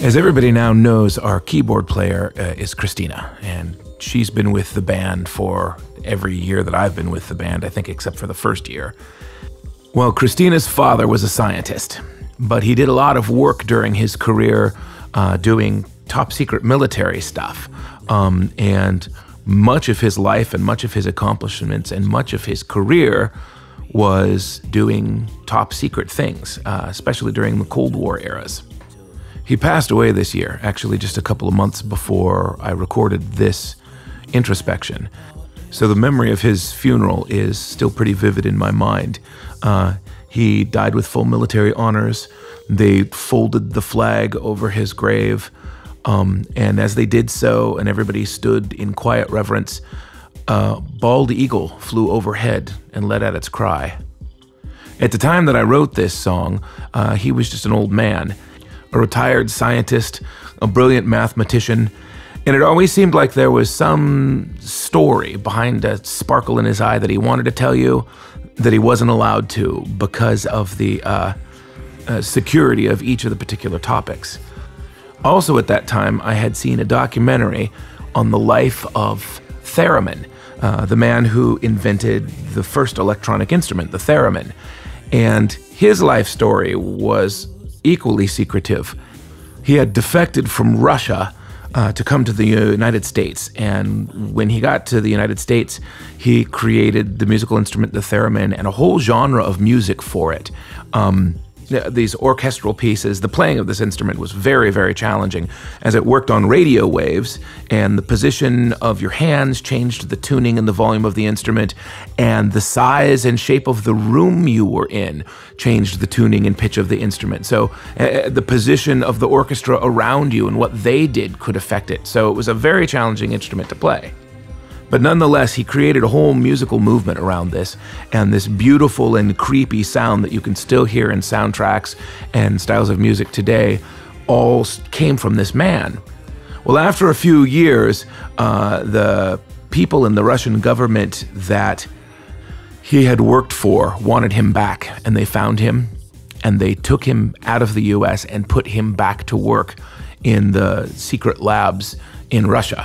As everybody now knows, our keyboard player is Christina, and she's been with the band for every year that I've been with the band, I think except for the first year. Well, Christina's father was a scientist, but he did a lot of work during his career doing top secret military stuff. And much of his life and much of his accomplishments and much of his career was doing top secret things, especially during the Cold War eras. He passed away this year, actually just a couple of months before I recorded this introspection. So the memory of his funeral is still pretty vivid in my mind. He died with full military honors. They folded the flag over his grave. And as they did so, and everybody stood in quiet reverence, a bald eagle flew overhead and let out its cry. At the time that I wrote this song, he was just an old man, a retired scientist, a brilliant mathematician, and it always seemed like there was some story behind a sparkle in his eye that he wanted to tell you that he wasn't allowed to because of the security of each of the particular topics. Also at that time, I had seen a documentary on the life of theremin, the man who invented the first electronic instrument, the theremin. And his life story was equally secretive. He had defected from Russia to come to the United States, and when he got to the United States, he created the musical instrument, the theremin, and a whole genre of music for it. These orchestral pieces, the playing of this instrument was very, very challenging as it worked on radio waves, and the position of your hands changed the tuning and the volume of the instrument, and the size and shape of the room you were in changed the tuning and pitch of the instrument. So the position of the orchestra around you and what they did could affect it. So it was a very challenging instrument to play. But nonetheless, he created a whole musical movement around this, and this beautiful and creepy sound that you can still hear in soundtracks and styles of music today all came from this man. Well, after a few years, the people in the Russian government that he had worked for wanted him back, and they found him, and they took him out of the US and put him back to work in the secret labs in Russia.